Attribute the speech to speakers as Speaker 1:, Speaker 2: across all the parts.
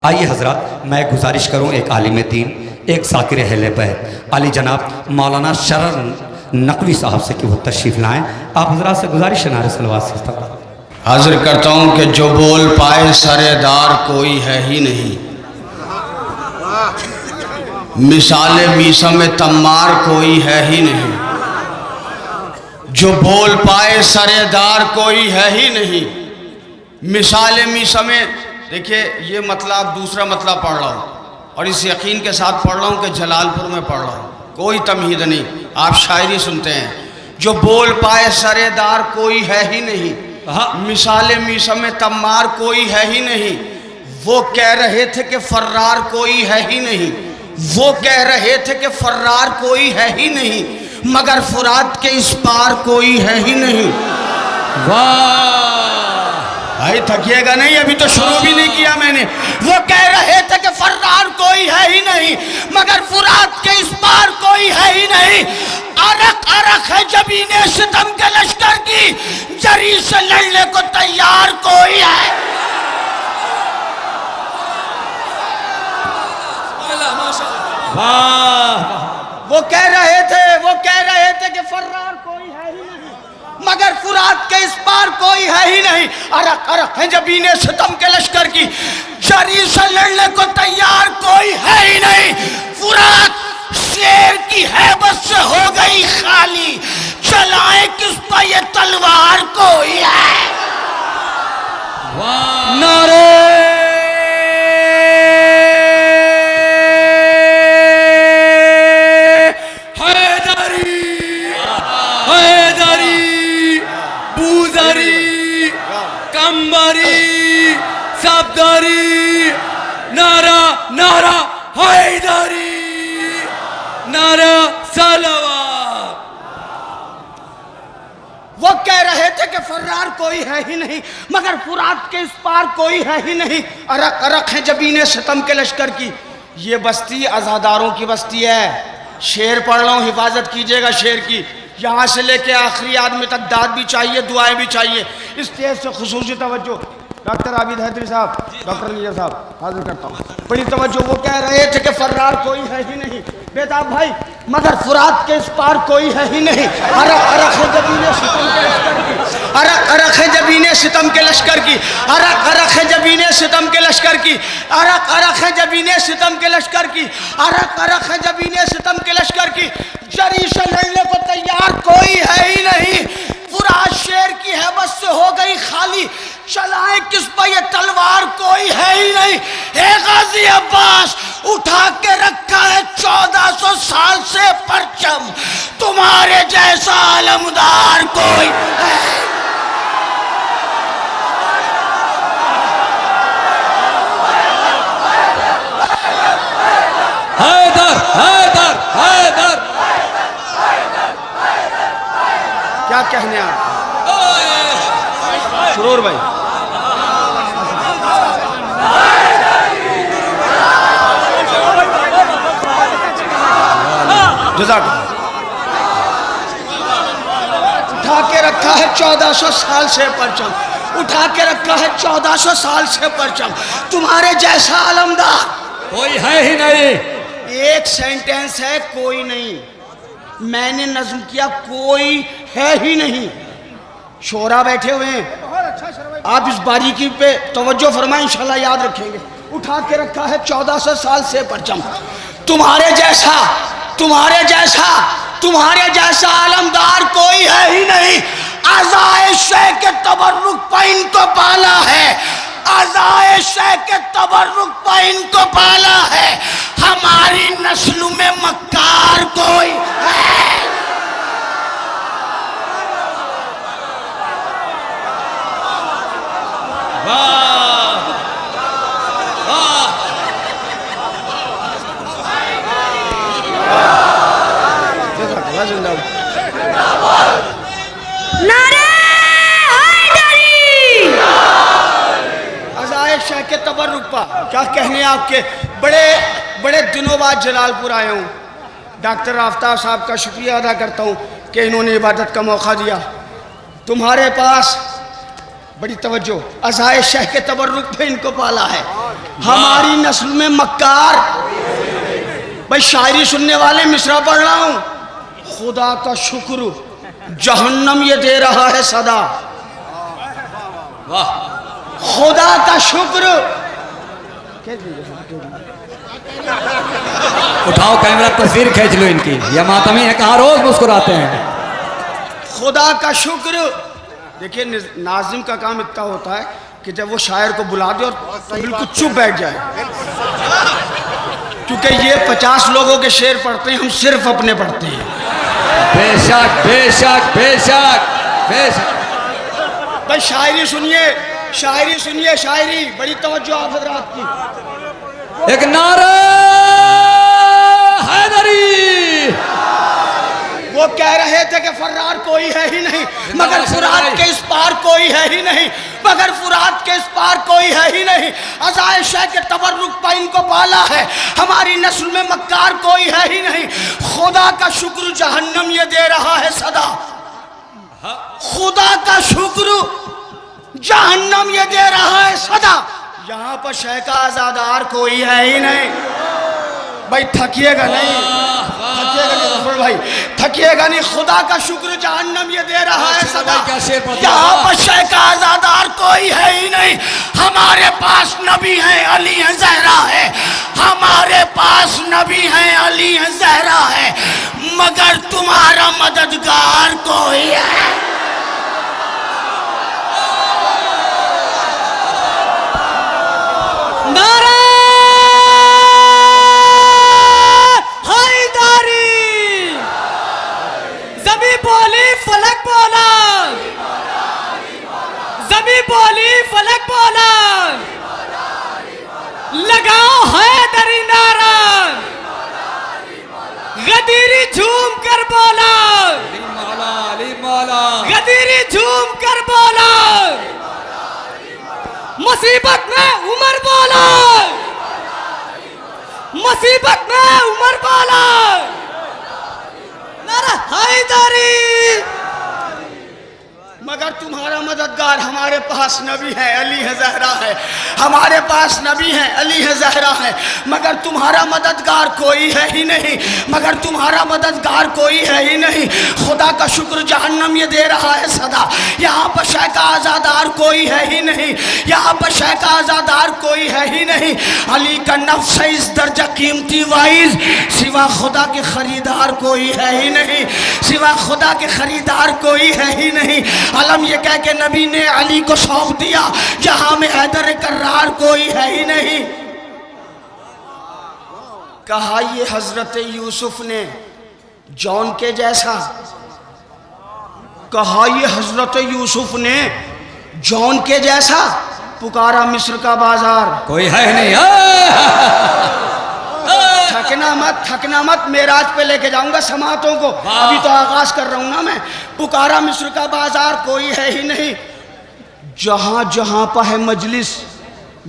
Speaker 1: आइए हजरत, मैं गुजारिश करूं एक आलिम दीन, एक ज़ाकिर अहले बैत अली जनाब मौलाना शरर नकवी साहब से कि वो तशरीफ़ लाएँ। आप हजरात से गुजारिश है नारे सलवात से
Speaker 2: हाजिर करता हूँ कि जो बोल पाए सरेदार कोई है ही नहीं, मिसाले मीसा में तम्मार कोई है ही नहीं। जो बोल पाए सरेदार कोई है ही नहीं, मिसाले मीसा में। देखिए ये मतलब दूसरा मतलब पढ़ रहा हूँ और इस यकीन के साथ पढ़ रहा हूँ कि जलालपुर में पढ़ रहा हूँ, कोई तमहीद नहीं। आप शायरी सुनते हैं, जो बोल पाए सरेदार कोई है ही नहीं, मिसाले मीसा में तम्मार कोई है ही नहीं। वो कह रहे थे कि फर्रार कोई है ही नहीं, वो कह रहे थे कि फर्रार कोई है ही नहीं, मगर फुरात के इस पार कोई है ही नहीं। वाह भाई थकिएगा नहीं, अभी तो शुरू भी नहीं किया मैंने। वो कह रहे थे कि फर्रार कोई है ही नहीं, मगर फुरात के इस पार कोई है ही नहीं। अरक अरक है जबीने सितम के लश्कर की, जरी से लड़ने को तैयार कोई है। वाह वो कह रहे थे कि फर्रार कोई है ही नहीं, मगर फुरात के इस पार कोई है ही नहीं। अरक अरक है जबीने सितम के लश्कर की, जरी से लड़ने को तैयार कोई है ही नहीं। फुरात शेर की हैबत से हो गई खाली, चलाए किस पर ये तलवार कोई है। नारे सबदारी, नारा नारा हैदरी, नारा सलावत। वो कह रहे थे कि फर्रार कोई है ही नहीं, मगर फुरात के इस पार कोई है ही नहीं। अरक अरक है जबीने सितम के लश्कर की, ये बस्ती अज़ादारों की बस्ती है। शेर पढ़ रहा हूँ, हिफाजत कीजिएगा शेर की। यहाँ से लेके आखिरी आदमी तक दाद भी चाहिए, दुआएं भी चाहिए। इस स्टेज से खुसूसी तवज्जो डॉक्टर आबिद हैदरी साहब, डॉक्टर नीजर साहब हाजिर करता हूँ, बड़ी तवज्जो। वो कह रहे थे कि फर्रार कोई है ही नहीं बेताब भाई, मगर फुरात के इस पार कोई है ही नहीं। अरक अरक है जबीने सितम के लश्कर की, अरक अरक है जबीने सितम के लश्कर की, अरक अरक है जबीने सितम के लश्कर की, अरक अरक है जबीने सितम के लश्कर की, अरक अरक है जबीने सितम के लश्कर की, जरी से लड़ने को तैयार कोई है ही नहीं। फुरात शेर की हैबत से हो गई खाली, चलाए किस पर ये तलवार कोई है ही नहीं। हे गाजी अब्बास, उठा के रखा है 1400 साल से परचम, तुम्हारे जैसा आलमदार कोई है। हैदर हैदर हैदर, क्या कहने आप सुरूर भाई। उठा के रखा है 1400 साल से परचम, उठा के रखा है 1400 साल से परचम, तुम्हारे जैसा आलमदार कोई है ही नहीं। एक सेंटेंस है कोई नहीं, मैंने नज्म किया कोई है ही नहीं। शोरा बैठे हुए हैं, आप इस बारीकी पे तवज्जो फरमाएं, इंशाल्लाह याद रखेंगे। उठा के रखा है 1400 साल से परचम, तुम्हारे जैसा आलमदार कोई है ही नहीं। आज़ाए शे के तबर्रुक पर इनको पाला है, आज़ाए शे के तबर्रुक पर इनको पाला है, हमारी नस्ल में मक्कार कोई है।
Speaker 3: नारे हैदरी,
Speaker 2: अज़ाए शे के तबर्रुक पर क्या कहने आपके। बड़े दिनों बाद जलालपुर आया हूँ। डॉक्टर आफ्ताब साहब का शुक्रिया अदा करता हूँ कि इन्होंने इबादत का मौका दिया। तुम्हारे पास बड़ी तवज्जो, अज़ाए शह के तबर्रुक पे इनको पाला है। हमारी नस्ल में मक्कार। भाई शायरी सुनने वाले मिसरा पढ़ रहा हूं। खुदा का शुक्र जहन्नम ये दे रहा है सदा।
Speaker 1: वाह,
Speaker 2: खुदा का शुक्र।
Speaker 1: उठाओ कैमरा, तस्वीर खींच लो इनकी। ये मातमी है, कहाँ रोज मुस्कुराते हैं।
Speaker 2: खुदा का शुक्र। देखिए नाजिम का काम इतना होता है कि जब वो शायर को बुला दे और तो बिल्कुल चुप बैठ जाए, क्योंकि ये 50 लोगों के शेर पढ़ते हैं, हम सिर्फ अपने पढ़ते हैं।
Speaker 1: बेशक बेशक बेशक बेशक।
Speaker 2: भाई शायरी सुनिए, शायरी सुनिए, शायरी। बड़ी तवज्जो आप हजरात की।
Speaker 1: एक नारा हैदरी।
Speaker 2: वो कह रहे थे कि फर्रार कोई है ही नहीं, मगर फुरात के इस पार कोई है ही नहीं, मगर फुरात के इस पार कोई है ही नहीं। अज़ाए शह के तबर्रुक पर इनको पाला है। हमारी नस्ल में मक्कार कोई है ही नहीं। खुदा का शुक्र जहन्नम ये दे रहा है सदा। खुदा का शुक्र जहन्नम ये दे रहा है सदा। यहाँ पर शह का आजादार कोई है ही नहीं। भाई थकिएगा नहीं, थकिएगा नहीं गफूर भाई, थकिएगा नहीं। खुदा का शुक्र जहन्नम ये दे रहा है सदा। यहाँ पर शह का आजादार कोई है ही नहीं। हमारे पास नबी है, अली है, ज़हरा है। हमारे पास नबी है, अली है, ज़हरा है, मगर तुम्हारा मददगार कोई है।
Speaker 3: फलक बोला, जमी बोली फलक बोला, लगाओ है दरी नारा, गदीरी झूम कर बोला, गदीरी झूम कर बोला, मुसीबत में उमर बोला, मुसीबत में उमर बोला, नारा हैदरी।
Speaker 2: मगर तुम्हारा मददगार हमारे पास नबी है, अली है, ज़हरा है। हमारे पास नबी है, अली है, ज़हरा है, मगर तुम्हारा मददगार कोई है ही नहीं, मगर तुम्हारा मददगार कोई है ही नहीं। खुदा का शुक्र जहन्नम ये दे रहा है सदा। यहाँ पर शह का आज़ादार कोई है ही नहीं, यहाँ पर शह का आज़ादार कोई है ही नहीं। अली का नफ्स है इस दर्जा कीमती वाइज, सिवा खुदा के खरीदार कोई है ही नहीं, सिवा खुदा के खरीदार कोई है ही नहीं। अलम ये कह के नबी ने अली को सौंप दिया, जहां में हैदर कर्रार कोई है ही नहीं। कहा ये हजरत यूसुफ ने जॉन के जैसा, कहा ये हजरत यूसुफ ने जॉन के जैसा, पुकारा मिस्र का बाजार
Speaker 1: कोई है नहीं।
Speaker 2: थकना मत, थकना मत, मेराज पे लेके जाऊंगा समातों को। अभी तो आगाज कर रहा हूं ना मैं। पुकारा मिस्र का बाजार कोई है ही नहीं। जहां जहां पर है मजलिस,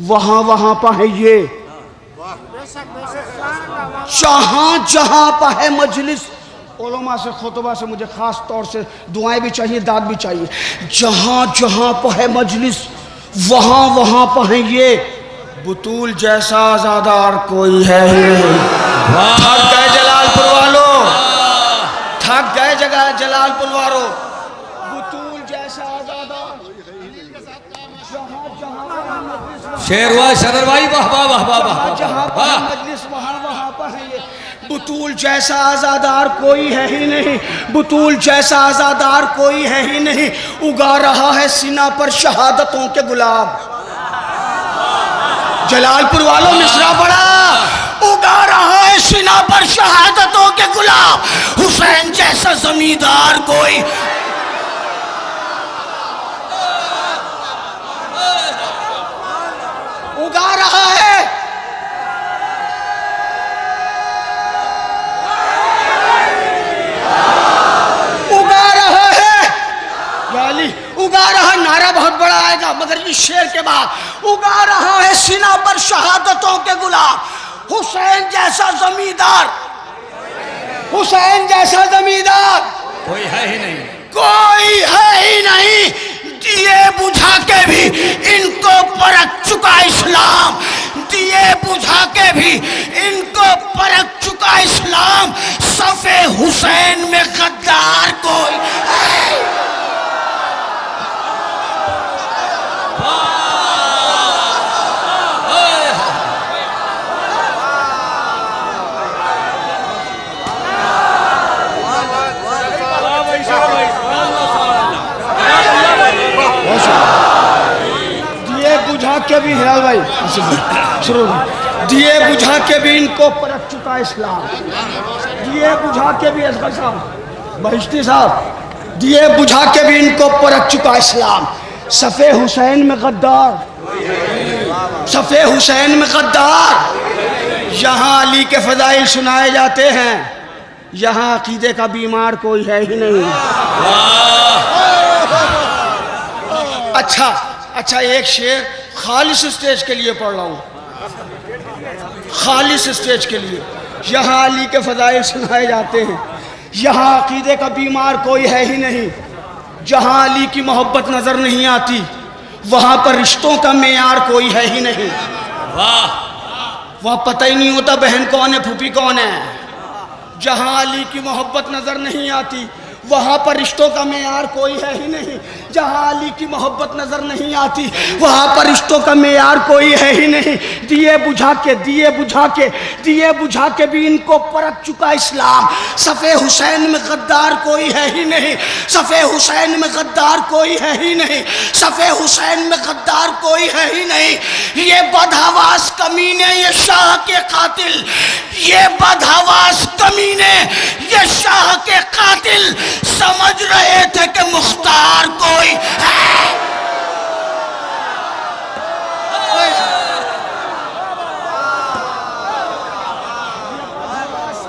Speaker 2: वहां वहां पर है ये। जहां जहां पर है मजलिस, उलमा से खुतबा से मुझे खास तौर से दुआएं भी चाहिए, दाद भी चाहिए। जहां जहां पर है मजलिस, वहां वहां पर है ये। बुतूल जैसा आजादार कोई है ही नहीं। थक गए जलालपुर वालों, थक गए जगह जलालपुर वालों। बुतूल जैसा आजादार
Speaker 1: शेर हुआ शरर भाई, वाह वाह वाह वाह वाह।
Speaker 2: जहाँ पर मजलिस वहाँ वहाँ पर है ये। बुतूल जैसा आजादार कोई है ही नहीं, बुतूल जैसा आजादार कोई है ही नहीं। उगा रहा है सीना पर शहादतों के गुलाब। जलालपुर वालों मिसरा पड़ा। उगा रहा है सीना पर शहादतों के गुलाब। हुसैन जैसा जमींदार कोई, उगा रहा है। उगा रहा है याली, उगा रहा। नारा बहुत बड़ा आएगा मगर इस शेर के बाद। उगा रहा है सीना पर शहादतों के गुलाब। हुसैन जैसा जमींदार, हुसैन जैसा जमींदार
Speaker 1: कोई है ही नहीं,
Speaker 2: कोई है ही नहीं। दिए बुझा के भी इनको परख चुका इस्लाम, दिए बुझा के भी इनको परख चुका इस्लाम। सफे हुसैन में गद्दार कोई है। दिए बुझा के भी हिलाल भाई शुरू, दिए बुझा के भी इनको परख चुका इस्लाम, दिए बुझा के भी असगर साहब बहिश्ती साहब, दिए बुझा के भी इनको परख चुका इस्लाम। सफ़े हुसैन में गद्दार, सफ़े हुसैन में गद्दार। यहाँ अली के फ़ज़ाइल सुनाए जाते हैं, यहाँ अकीदे का बीमार कोई है ही नहीं। अच्छा एक शेर खालिस स्टेज के लिए पढ़ रहा हूँ, खालिस स्टेज के लिए। यहाँ अली के फ़ज़ाइल सुनाए जाते हैं, यहाँ अकीदे का बीमार कोई है ही नहीं। जहाँ अली की मोहब्बत नज़र नहीं आती, वहाँ पर रिश्तों का मेयार कोई है ही नहीं। वहाँ पता ही नहीं होता बहन कौन है, फूफी कौन है। जहाँ अली की मोहब्बत नज़र नहीं आती, वहाँ पर रिश्तों का मेयार कोई है ही नहीं। जहाँ अली की मोहब्बत नज़र नहीं आती, वहाँ पर रिश्तों का मेयार कोई है ही नहीं। दिए बुझा के, दिए बुझा के, दिए बुझा के भी इनको परख चुका इस्लाम। सफ़े हुसैन में गद्दार कोई है ही नहीं, सफ़े हुसैन में गद्दार कोई है ही नहीं, सफ़े हुसैन में गद्दार कोई है ही नहीं। ये बदहवास कमीने, ये शाह के कातिल, ये बदहवास कमीने, ये शाह के कातिल समझ रहे थे कि मुख्तार कोई है।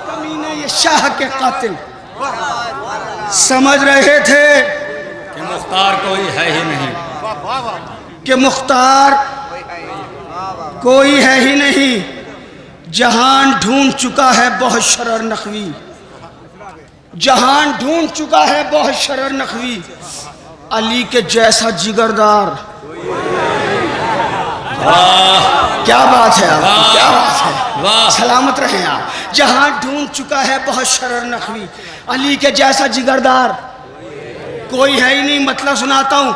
Speaker 2: कमीने, ये शाह के कातिल समझ रहे थे
Speaker 1: कि मुख्तार कोई है ही नहीं,
Speaker 2: कि मुख्तार कोई है ही नहीं। जहान ढूंढ चुका है बहुत शरर नकवी, जहान ढूंढ चुका है बहुत शरर नकवी, अली के जैसा जिगरदार। क्या बात है आप, क्या बात है, सलामत रहे आप। जहां ढूंढ चुका है बहुत शरर नकवी, अली के जैसा जिगरदार कोई है ही नहीं। मतलब सुनाता हूं,